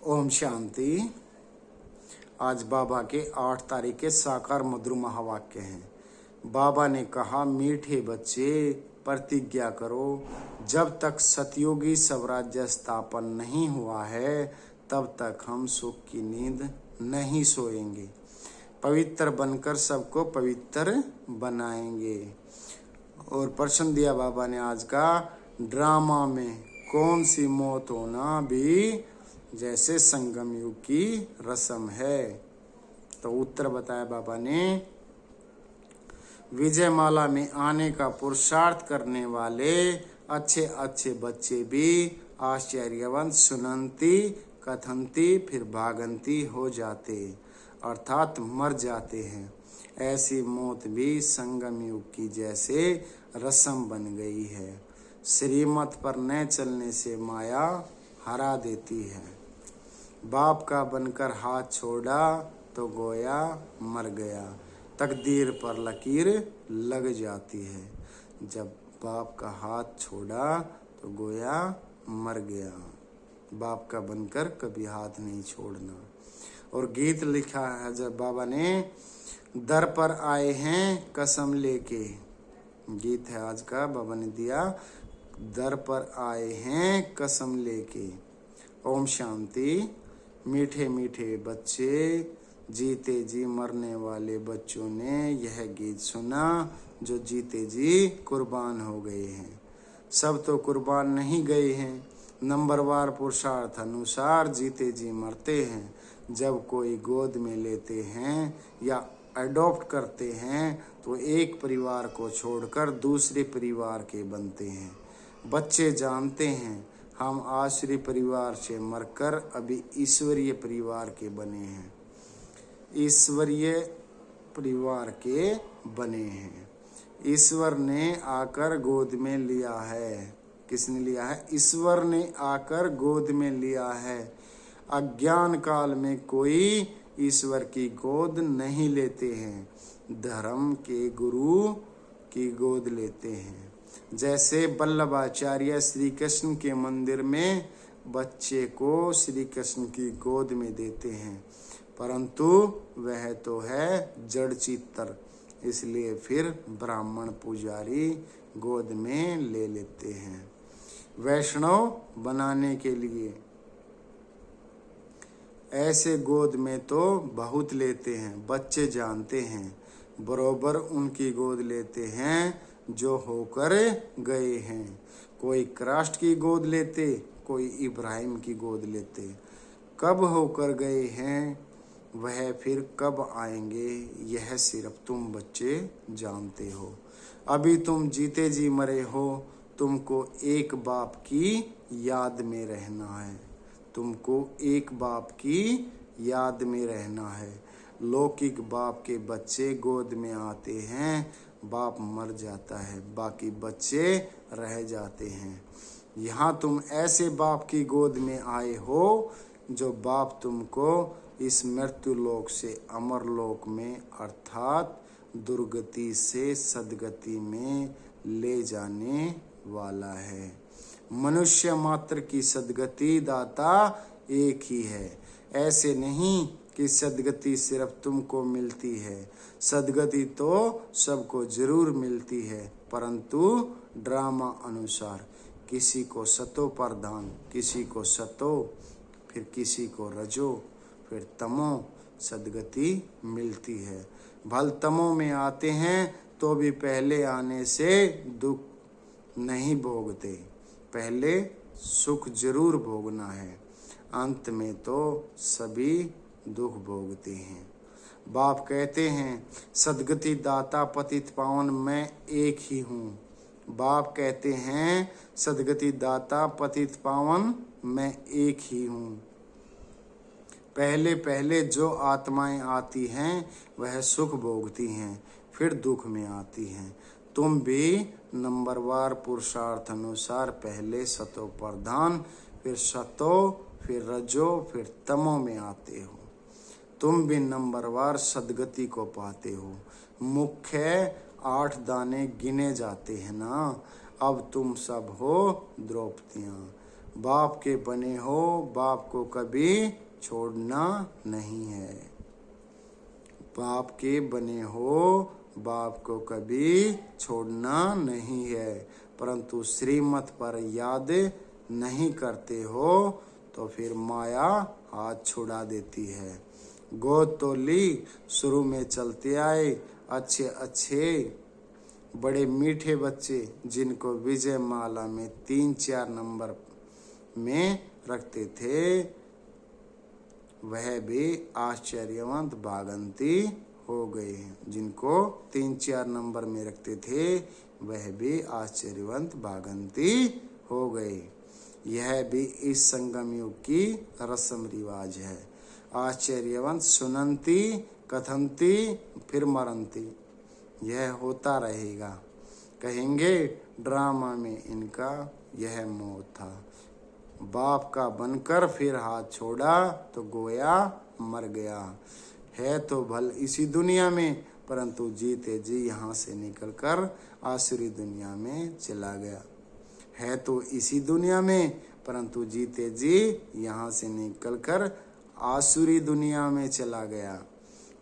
ओम शांति। आज बाबा के 8 तारीख के साकार मधुर महावाक्य हैं। बाबा ने कहा, मीठे बच्चे प्रतिज्ञा करो, जब तक सतयुगी स्वराज्य स्थापन नहीं हुआ है तब तक हम सुख की नींद नहीं सोएंगे। पवित्र बनकर सबको पवित्र बनाएंगे। और प्रश्न दिया बाबा ने आज का, ड्रामा में कौन सी मौत होना भी जैसे संगम युग की रस्म है। तो उत्तर बताया बाबा ने, विजयमाला में आने का पुरुषार्थ करने वाले अच्छे अच्छे बच्चे भी आश्चर्यवंत सुनंती कथनती फिर भागंती हो जाते, अर्थात मर जाते हैं। ऐसी मौत भी संगम युग की जैसे रस्म बन गई है। श्रीमत पर न चलने से माया हरा देती है। बाप का बनकर हाथ छोड़ा तो गोया मर गया, तकदीर पर लकीर लग जाती है। जब बाप का हाथ छोड़ा तो गोया मर गया। बाप का बनकर कभी हाथ नहीं छोड़ना। और गीत लिखा है जब बाबा ने, दर पर आए हैं कसम लेके। गीत है आज का, बाबा ने दिया, दर पर आए हैं कसम लेके। ओम शांति। मीठे मीठे बच्चे, जीते जी मरने वाले बच्चों ने यह गीत सुना जो जीते जी कुर्बान हो गए हैं। सब तो कुर्बान नहीं गए हैं, नंबरवार पुरुषार्थ अनुसार जीते जी मरते हैं। जब कोई गोद में लेते हैं या अडॉप्ट करते हैं तो एक परिवार को छोड़कर दूसरे परिवार के बनते हैं। बच्चे जानते हैं हम आश्रय परिवार से मरकर अभी ईश्वरीय परिवार के बने हैं। ईश्वरीय परिवार के बने हैं। ईश्वर ने आकर गोद में लिया है। किसने लिया है? ईश्वर ने आकर गोद में लिया है। अज्ञान काल में कोई ईश्वर की गोद नहीं लेते हैं, धर्म के गुरु की गोद लेते हैं। जैसे वल्लभाचार्य श्री कृष्ण के मंदिर में बच्चे को श्री कृष्ण की गोद में देते हैं, परंतु वह तो है जड़ चित्तर, इसलिए फिर ब्राह्मण पुजारी गोद में ले लेते हैं वैष्णव बनाने के लिए। ऐसे गोद में तो बहुत लेते हैं। बच्चे जानते हैं, बरोबर उनकी गोद लेते हैं जो होकर गए हैं। कोई क्रास्ट की गोद लेते, कोई इब्राहिम की गोद लेते। कब होकर गए हैं, वह फिर कब आएंगे, यह सिर्फ तुम बच्चे जानते हो। अभी तुम जीते जी मरे हो, तुमको एक बाप की याद में रहना है। तुमको एक बाप की याद में रहना है। लौकिक बाप के बच्चे गोद में आते हैं, बाप मर जाता है, बाकी बच्चे रह जाते हैं। यहाँ तुम ऐसे बाप की गोद में आए हो जो बाप तुमको इस मृत्यु लोक से अमर लोक में अर्थात दुर्गति से सदगति में ले जाने वाला है। मनुष्य मात्र की सदगति दाता एक ही है। ऐसे नहीं कि सदगति सिर्फ तुमको मिलती है। सदगति तो सबको जरूर मिलती है, परंतु ड्रामा अनुसार। किसी को सतो प्रधान, किसी को सतो, फिर किसी को रजो, फिर तमो सदगति मिलती है। भल तमो में आते हैं तो भी पहले आने से दुख नहीं भोगते, पहले सुख जरूर भोगना है। अंत में तो सभी दुख भोगते हैं। बाप कहते हैं, सदगति दाता पतित पावन मैं एक ही हूँ। बाप कहते हैं, सदगति दाता पतित पावन मैं एक ही हूँ। पहले पहले जो आत्माएं आती हैं वह सुख भोगती हैं, फिर दुख में आती हैं। तुम भी नंबरवार पुरुषार्थ अनुसार पहले सतो प्रधान, फिर सतो, फिर रजो, फिर तमो में आते हो। तुम भी नंबरवार सदगति को पाते हो। मुख्य 8 दाने गिने जाते हैं ना। अब तुम सब हो द्रौपदियाँ। बाप के बने हो, बाप को कभी छोड़ना नहीं है। बाप के बने हो, बाप को कभी छोड़ना नहीं है, परंतु श्रीमत पर याद नहीं करते हो तो फिर माया हाथ छुड़ा देती है। गोद तो ली, शुरू में चलते आए अच्छे अच्छे बड़े मीठे बच्चे, जिनको विजय माला में 3-4 नंबर में रखते थे, वह भी आश्चर्यवंत भागंती हो गए। जिनको 3-4 नंबर में रखते थे, वह भी आश्चर्यवंत भागंती हो गए। यह भी इस संगम युग की रस्म रिवाज है। आश्चर्यवंत सुनंती कथंती फिर मरंती, यह होता रहेगा। कहेंगे ड्रामा में इनका यह मौत था। बाप का बनकर फिर हाथ छोड़ा तो गोया मर गया। है तो भल इसी दुनिया में, परंतु जीते जी यहाँ से निकलकर आसुरी दुनिया में चला गया। है तो इसी दुनिया में, परंतु जीते जी यहाँ से निकलकर आसुरी दुनिया में चला गया।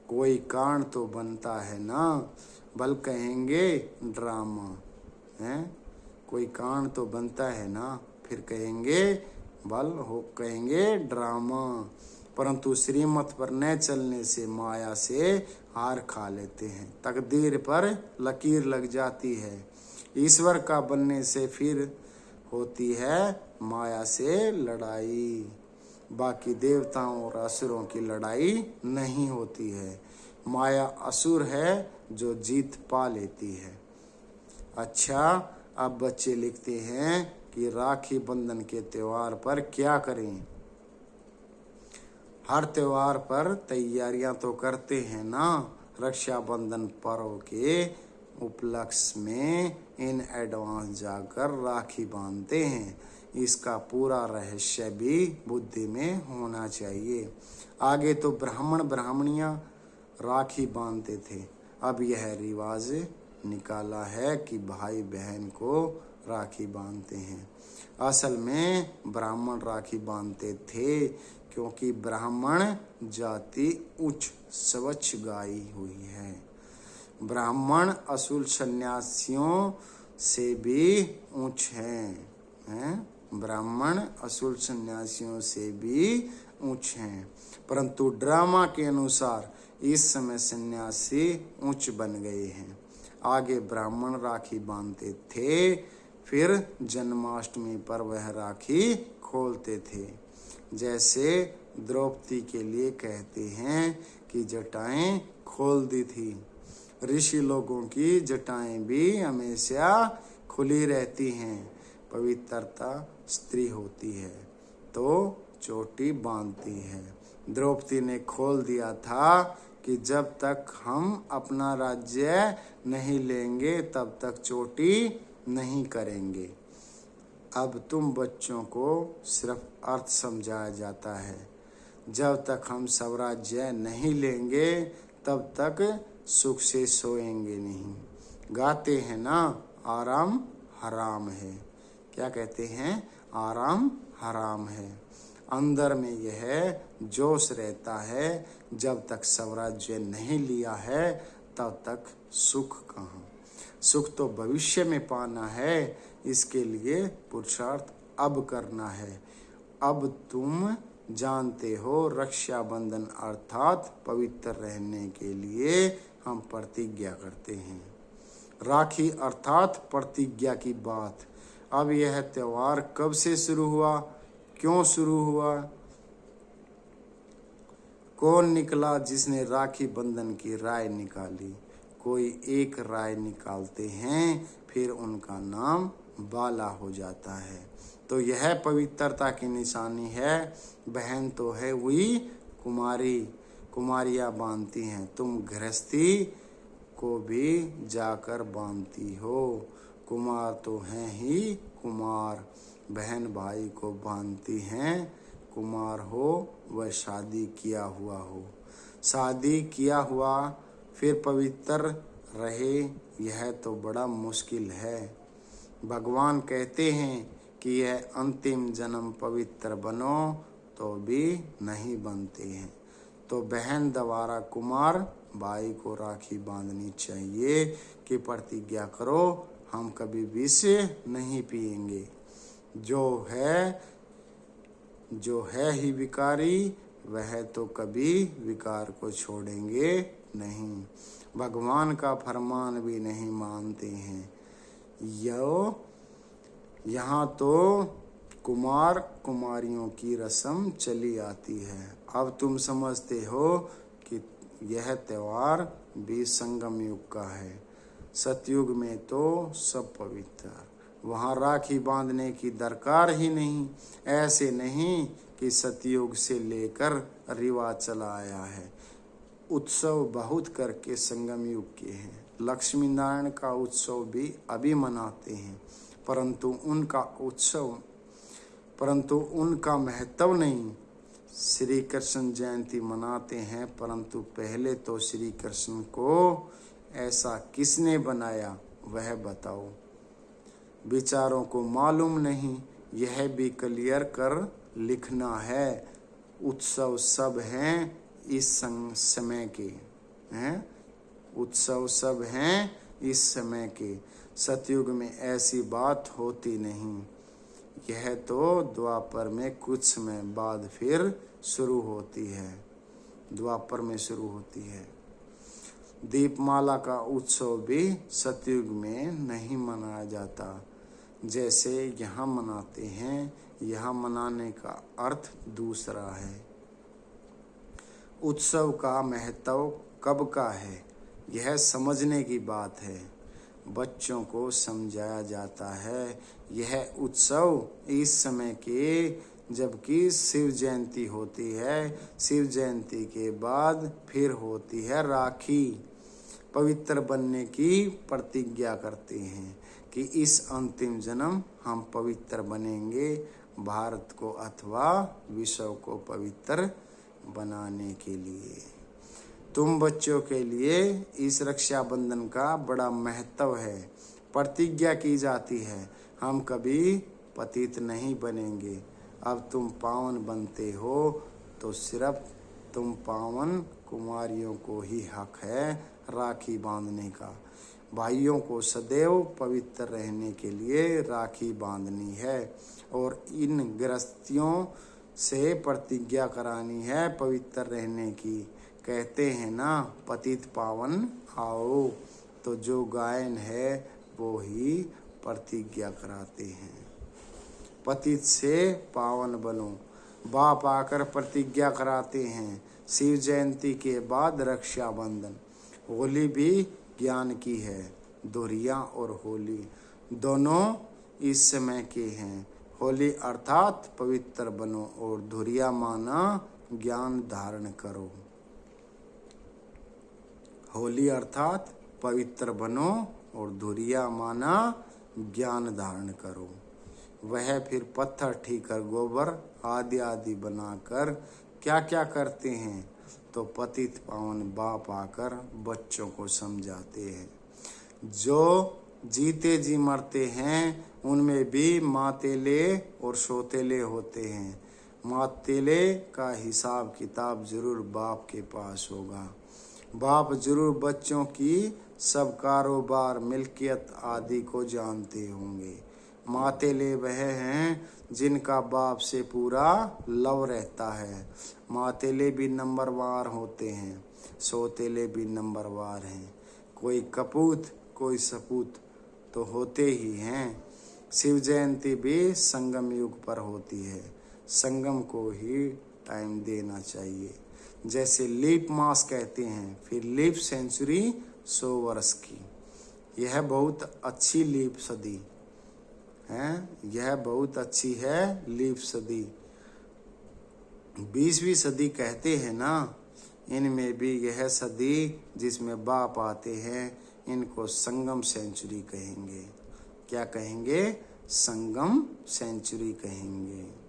कोई कारण तो बनता है ना, भल कहेंगे ड्रामा है। कोई कारण तो बनता है ना, फिर कहेंगे कहेंगे ड्रामा। परंतु श्रीमत पर न चलने से माया से हार खा लेते हैं। तकदीर पर लकीर लग जाती है। ईश्वर का बनने से फिर होती है माया से लड़ाई। बाकी देवताओं और असुरों की लड़ाई नहीं होती है। माया असुर है जो जीत पा लेती है। अच्छा, अब बच्चे लिखते हैं कि राखी बंधन के त्योहार पर क्या करें। हर त्योहार पर तैयारियां तो करते हैं ना। रक्षाबंधन पर्व के उपलक्ष्य में इन एडवांस जाकर राखी बांधते हैं। इसका पूरा रहस्य भी बुद्धि में होना चाहिए। आगे तो ब्राह्मण ब्राह्मणियां राखी बांधते थे, अब यह रिवाज निकाला है कि भाई बहन को राखी बांधते हैं। असल में ब्राह्मण राखी बांधते थे, क्योंकि ब्राह्मण जाति उच्च स्वच्छ गाई हुई है। ब्राह्मण असुर सन्यासियों से भी उच्च हैं। ब्राह्मण असुर सन्यासियों से भी उच्च हैं, परंतु ड्रामा के अनुसार इस समय सन्यासी उच्च बन गए हैं। आगे ब्राह्मण राखी बांधते थे, फिर जन्माष्टमी पर वह राखी खोलते थे। जैसे द्रौपदी के लिए कहते हैं कि जटाएं खोल दी थी। ऋषि लोगों की जटाएं भी हमेशा खुली रहती हैं। पवित्रता स्त्री होती है तो चोटी बांधती है। द्रौपदी ने खोल दिया था कि जब तक हम अपना राज्य नहीं लेंगे तब तक चोटी नहीं करेंगे। अब तुम बच्चों को सिर्फ अर्थ समझाया जाता है। जब तक हम स्वराज्य नहीं लेंगे तब तक सुख से सोएंगे नहीं। गाते हैं ना, आराम हराम है। क्या कहते हैं? आराम हराम है। अंदर में यह जोश रहता है, जब तक स्वराज्य नहीं लिया है तब तक सुख कहाँ। सुख तो भविष्य में पाना है, इसके लिए पुरुषार्थ अब करना है। अब तुम जानते हो, रक्षाबंधन अर्थात पवित्र रहने के लिए हम प्रतिज्ञा करते हैं। राखी अर्थात प्रतिज्ञा की बात। अब यह त्योहार कब से शुरू हुआ, क्यों शुरू हुआ, कौन निकला जिसने राखी बंधन की राय निकाली? कोई एक राय निकालते हैं, फिर उनका नाम बाला हो जाता है। तो यह पवित्रता की निशानी है। बहन तो है हुई कुमारी, कुमारियाँ बांधती हैं। तुम गृहस्थी को भी जाकर बांधती हो। कुमार तो हैं ही कुमार, बहन भाई को बांधती हैं। कुमार हो वह शादी किया हुआ हो। शादी किया हुआ फिर पवित्र रहे, यह तो बड़ा मुश्किल है। भगवान कहते हैं कि यह अंतिम जन्म पवित्र बनो तो भी नहीं बनते हैं। तो बहन द्वारा कुमार भाई को राखी बांधनी चाहिए कि प्रतिज्ञा करो हम कभी विष नहीं पिएंगे। जो है ही विकारी वह तो कभी विकार को छोड़ेंगे नहीं, भगवान का फरमान भी नहीं मानते हैं। यहाँ तो कुमार कुमारियों की रस्म चली आती है। अब तुम समझते हो कि यह त्योहार भी संगम युग का है। सतयुग में तो सब पवित्र, वहाँ राखी बांधने की दरकार ही नहीं। ऐसे नहीं कि सतयुग से लेकर रिवाज चला आया है। उत्सव बहुत करके संगम युग के हैं। लक्ष्मी नारायण का उत्सव भी अभी मनाते हैं, परंतु उनका महत्व नहीं। श्री कृष्ण जयंती मनाते हैं, परंतु पहले तो श्री कृष्ण को ऐसा किसने बनाया वह बताओ। विचारों को मालूम नहीं, यह भी क्लियर कर लिखना है। उत्सव सब हैं इस समय के हैं, उत्सव सब हैं इस समय के। सतयुग में ऐसी बात होती नहीं। यह तो द्वापर में कुछ समय बाद फिर शुरू होती है, द्वापर में शुरू होती है। दीपमाला का उत्सव भी सतयुग में नहीं मनाया जाता जैसे यहाँ मनाते हैं। यहाँ मनाने का अर्थ दूसरा है। उत्सव का महत्व कब का है यह समझने की बात है। बच्चों को समझाया जाता है यह उत्सव इस समय के, जबकि शिव जयंती होती है। शिव जयंती के बाद फिर होती है राखी। पवित्र बनने की प्रतिज्ञा करते हैं कि इस अंतिम जन्म हम पवित्र बनेंगे, भारत को अथवा विश्व को पवित्र बनाने के लिए। तुम बच्चों के लिए इस रक्षाबंधन का बड़ा महत्व है। प्रतिज्ञा की जाती है हम कभी पतित नहीं बनेंगे। अब तुम पावन बनते हो तो सिर्फ तुम पावन कुमारियों को ही हक है राखी बांधने का। भाइयों को सदैव पवित्र रहने के लिए राखी बांधनी है और इन गृहस्थियों से प्रतिज्ञा करानी है पवित्र रहने की। कहते हैं ना पतित पावन आओ, तो जो गायन है वो ही प्रतिज्ञा कराते हैं। पतित से पावन बनो, बाप आकर प्रतिज्ञा कराते हैं। शिव जयंती के बाद रक्षाबंधन। होली भी ज्ञान की है। दोहरिया और होली दोनों इस समय के हैं। होली अर्थात पवित्र बनो और धुरिया माना ज्ञान धारण करो। होली अर्थात पवित्र बनो और धुरिया माना ज्ञान धारण करो। वह फिर पत्थर ठीकर गोबर आदि आदि बनाकर क्या क्या करते हैं, तो पतित पावन बाप आकर बच्चों को समझाते हैं। जो जीते जी मरते हैं उनमें भी मातेले और सोतेले होते हैं। मातेले का हिसाब किताब जरूर बाप के पास होगा। बाप जरूर बच्चों की सब कारोबार मिल्कियत आदि को जानते होंगे। मातेले वह हैं जिनका बाप से पूरा लव रहता है। मातेले भी नंबरवार होते हैं, सोतेले भी नंबरवार हैं। कोई कपूत कोई सपूत तो होते ही हैं। शिव जयंती भी संगम युग पर होती है। संगम को ही टाइम देना चाहिए। जैसे लीप मास कहते हैं, फिर लीप सेंचुरी 100 वर्ष की। यह बहुत अच्छी लीप सदी है। यह बहुत अच्छी है लीप सदी। 20वीं सदी कहते हैं ना, इनमें भी यह सदी जिसमें बाप आते हैं इनको संगम सेंचुरी कहेंगे। क्या कहेंगे? संगम सेंचुरी कहेंगे।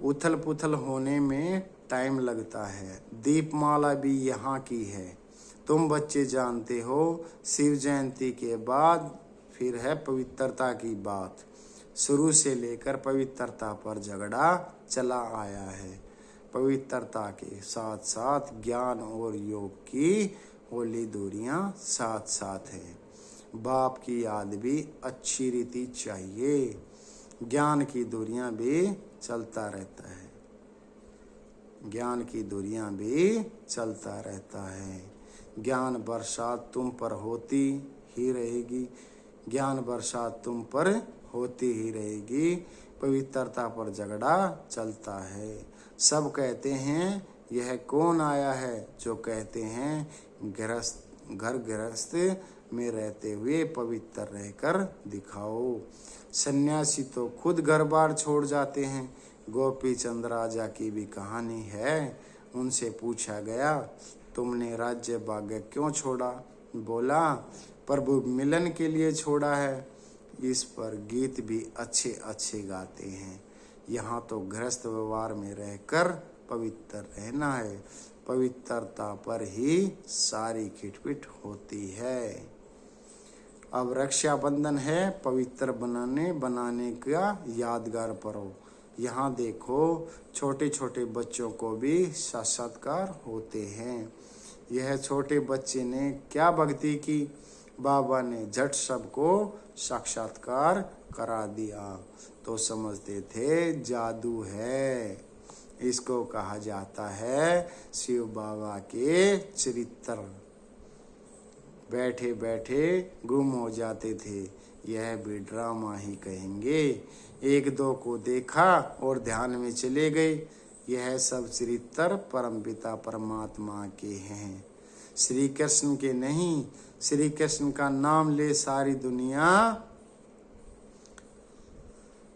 उथल पुथल होने में टाइम लगता है। दीपमाला भी यहाँ की है। तुम बच्चे जानते हो शिव जयंती के बाद फिर है पवित्रता की बात। शुरू से लेकर पवित्रता पर झगड़ा चला आया है। पवित्रता के साथ साथ ज्ञान और योग की होली दूरियां साथ साथ है। बाप की याद भी अच्छी रीति चाहिए। ज्ञान की दूरियां भी चलता रहता है। ज्ञान की दूरियां भी चलता रहता है। ज्ञान बरसात तुम पर होती ही रहेगी। ज्ञान बरसात तुम पर होती ही रहेगी। पवित्रता पर झगड़ा चलता है। सब कहते हैं यह कौन आया है जो कहते हैं घर गृहस्थ में रहते हुए पवित्र रहकर दिखाओ। सन्यासी तो खुद घर बार छोड़ जाते हैं। गोपी चंद राजा की भी कहानी है। उनसे पूछा गया तुमने राज्य भाग्य क्यों छोड़ा? बोला प्रभु मिलन के लिए छोड़ा है। इस पर गीत भी अच्छे अच्छे गाते हैं। यहाँ तो गृहस्थ व्यवहार में रहकर पवित्र रहना है। पवित्रता पर ही सारी खिटपिट होती है। अब रक्षाबंधन है, पवित्र बनाने का यादगार पर्व। यहाँ देखो छोटे छोटे बच्चों को भी साक्षात्कार होते हैं। यह छोटे बच्चे ने क्या भक्ति की, बाबा ने झट सबको साक्षात्कार करा दिया। तो समझते थे जादू है। इसको कहा जाता है शिव बाबा के चरित्र। बैठे बैठे गुम हो जाते थे। यह भी ड्रामा ही कहेंगे। एक दो को देखा और ध्यान में चले गए। यह सब चरित्र परमपिता परमात्मा के हैं, श्री कृष्ण के नहीं। श्री कृष्ण का नाम ले सारी दुनिया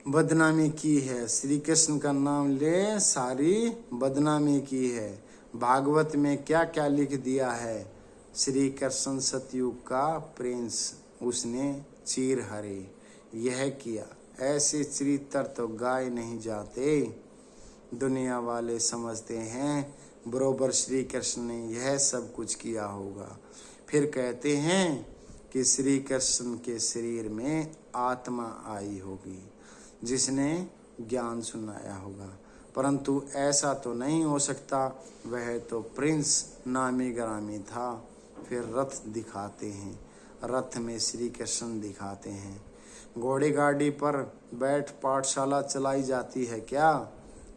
बदनामी की है। श्री कृष्ण का नाम ले सारी बदनामी की है। भागवत में क्या क्या लिख दिया है। श्री कृष्ण सतयुग का प्रिंस, उसने चीर हरे यह किया। ऐसे चरित्र तो गाए नहीं जाते। दुनिया वाले समझते हैं बरोबर श्री कृष्ण ने यह सब कुछ किया होगा। फिर कहते हैं कि श्री कृष्ण के शरीर में आत्मा आई होगी जिसने ज्ञान सुनाया होगा। परंतु ऐसा तो नहीं हो सकता। वह तो प्रिंस नामी ग्रामी था। फिर रथ दिखाते हैं, रथ में श्री कृष्ण दिखाते हैं। घोड़े गाड़ी पर बैठ पाठशाला चलाई जाती है क्या?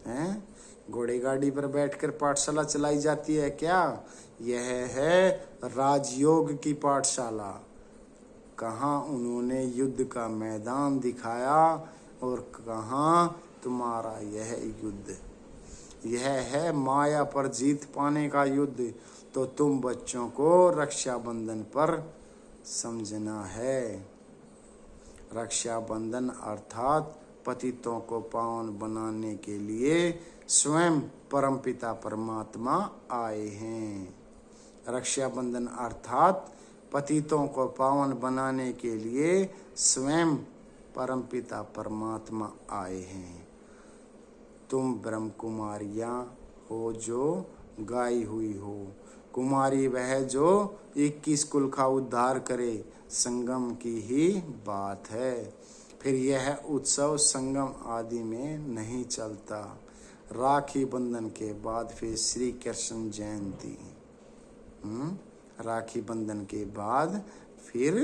हैं? घोड़े गाड़ी पर बैठकर पाठशाला चलाई जाती है क्या? यह है राजयोग की पाठशाला। कहाँ उन्होंने युद्ध का मैदान दिखाया और कहाँ तुम्हारा यह युद्ध। यह है माया पर जीत पाने का युद्ध। तो तुम बच्चों को रक्षाबंधन पर समझना है। रक्षाबंधन अर्थात पतितों को पावन बनाने के लिए स्वयं परमपिता परमात्मा आए हैं। रक्षाबंधन अर्थात पतितों को पावन बनाने के लिए स्वयं परमपिता परमात्मा आए हैं। तुम ब्रह्म कुमारियाँ हो जो गाई हुई हो। कुमारी वह जो 21 कुल का उद्धार करे, संगम की ही बात है। फिर यह उत्सव संगम आदि में नहीं चलता। राखी बंधन के बाद फिर श्री कृष्ण जयंती। राखी बंधन के बाद फिर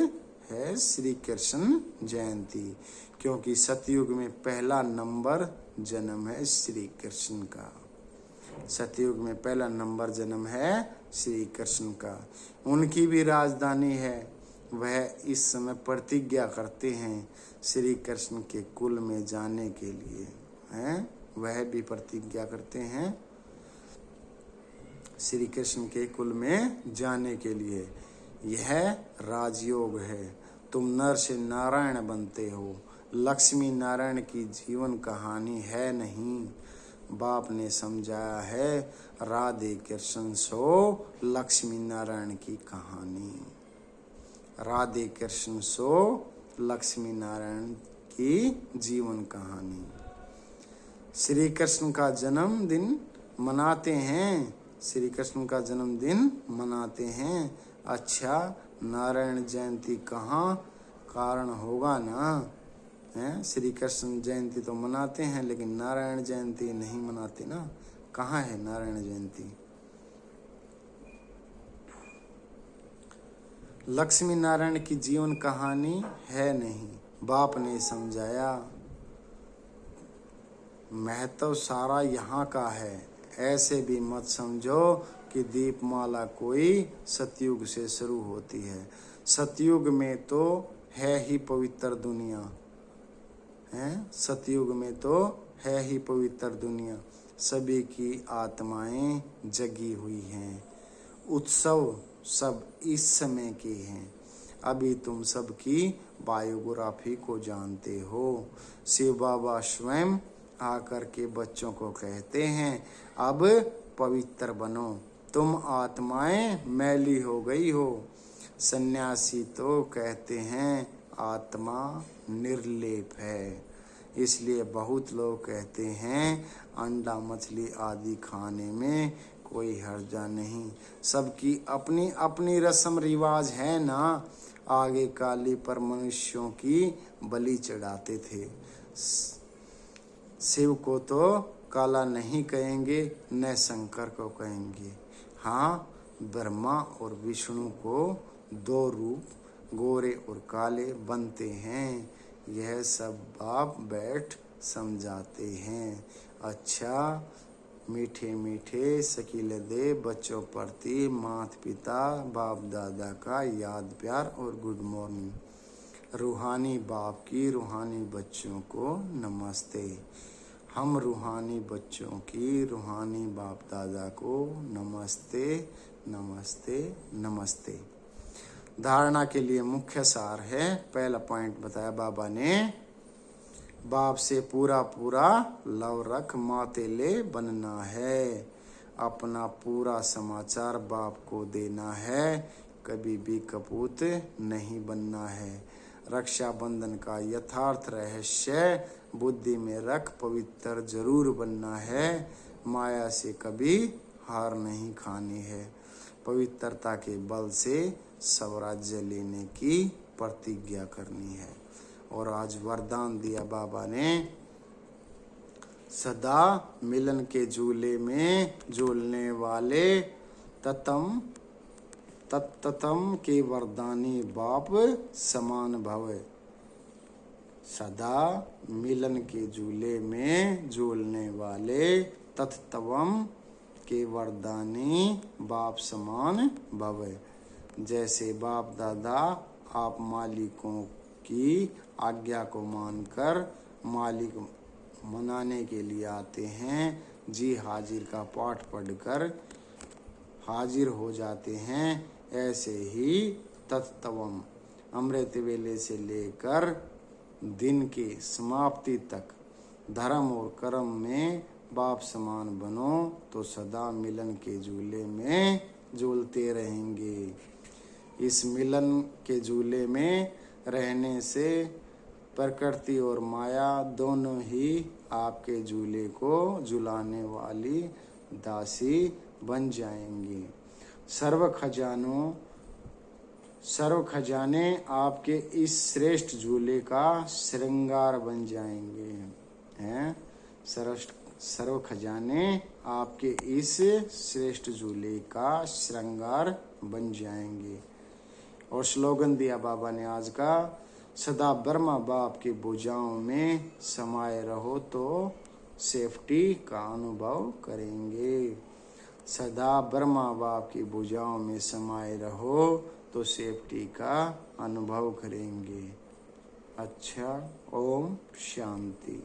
है श्री कृष्ण जयंती, क्योंकि सतयुग में पहला नंबर जन्म है श्री कृष्ण का। सतयुग में पहला नंबर जन्म है श्री कृष्ण का। उनकी भी राजधानी है। वह इस समय प्रतिज्ञा करते हैं श्री कृष्ण के कुल में जाने के लिए हैं। वह भी प्रतिज्ञा करते हैं श्री कृष्ण के कुल में जाने के लिए। यह राजयोग है। तुम नर से नारायण बनते हो। लक्ष्मी नारायण की जीवन कहानी है नहीं। बाप ने समझाया है राधे कृष्ण सो लक्ष्मी नारायण की कहानी। राधे कृष्ण सो लक्ष्मी नारायण की जीवन कहानी। श्री कृष्ण का जन्मदिन मनाते हैं। श्री कृष्ण का जन्मदिन मनाते हैं। अच्छा, नारायण जयंती कहाँ कारण होगा ना। हैं, श्री कृष्ण जयंती तो मनाते हैं लेकिन नारायण जयंती नहीं मनाते ना। कहाँ है नारायण जयंती? लक्ष्मी नारायण की जीवन कहानी है नहीं, बाप ने समझाया। महत्व सारा यहाँ का है। ऐसे भी मत समझो कि दीपमाला कोई सतयुग से शुरू होती है। सतयुग में तो है ही पवित्र दुनिया, है सतयुग में तो है ही पवित्र दुनिया। सभी की आत्माएं जगी हुई हैं। उत्सव सब इस समय के हैं। अभी तुम सबकी बायोग्राफी को जानते हो। शिव बाबा स्वयं आकर के बच्चों को कहते हैं, अब पवित्र बनो, तुम आत्माएं मैली हो गई हो। सन्यासी तो कहते हैं आत्मा निर्लेप है। इसलिए बहुत लोग कहते हैं अंडा मछली आदि खाने में कोई हर्जा नहीं। सबकी अपनी अपनी रस्म रिवाज है ना। आगे काली पर मनुष्यों की बलि चढ़ाते थे। शिव को तो काला नहीं कहेंगे, न शंकर को कहेंगे। हाँ, ब्रह्मा और विष्णु को दो रूप गोरे और काले बनते हैं। यह सब बाप बैठ समझाते हैं। अच्छा, मीठे मीठे शकील दे बच्चों प्रति माता पिता बाप दादा का याद प्यार और गुड मॉर्निंग। रूहानी बाप की रूहानी बच्चों को नमस्ते। हम रूहानी बच्चों की रूहानी बाप दादा को नमस्ते नमस्ते नमस्ते। धारणा के लिए मुख्य सार है। पहला पॉइंट बताया बाबा ने, बाप से पूरा पूरा लव रख माते ले बनना है। अपना पूरा समाचार बाप को देना है। कभी भी कपूत नहीं बनना है। रक्षाबंधन का यथार्थ रहस्य बुद्धि में रख पवित्र जरूर बनना है। माया से कभी हार नहीं खानी है। पवित्रता के बल से स्वराज्य लेने की प्रतिज्ञा करनी है। और आज वरदान दिया बाबा ने, सदा मिलन के झूले में झूलने वाले ततम के वरदानी बाप समान भव। सदा मिलन के झूले में झूलने वाले तत्तवम के वरदानी बाप समान भव। जैसे बाप दादा आप मालिकों की आज्ञा को मानकर मालिक मनाने के लिए आते हैं, जी हाजिर का पाठ पढ़कर हाजिर हो जाते हैं। ऐसे ही तत्तवम अमृत वेले से लेकर दिन की समाप्ति तक धर्म और कर्म में बाप समान बनो तो सदा मिलन के झूले में झूलते रहेंगे। इस मिलन के झूले में रहने से प्रकृति और माया दोनों ही आपके झूले को झुलाने वाली दासी बन जाएंगी। सर्व खजाने आपके इस श्रेष्ठ झूले का श्रृंगार बन जाएंगे। हैं, सर्व खजाने आपके इस श्रेष्ठ झूले का श्रृंगार बन जाएंगे। और स्लोगन दिया बाबा ने आज का, सदा ब्रह्मा बाप की भुजाओं में समाये रहो तो सेफ्टी का अनुभव करेंगे। सदा ब्रह्मा बाप की भुजाओं में समाये रहो तो सेफ्टी का अनुभव करेंगे। अच्छा, ओम शांति।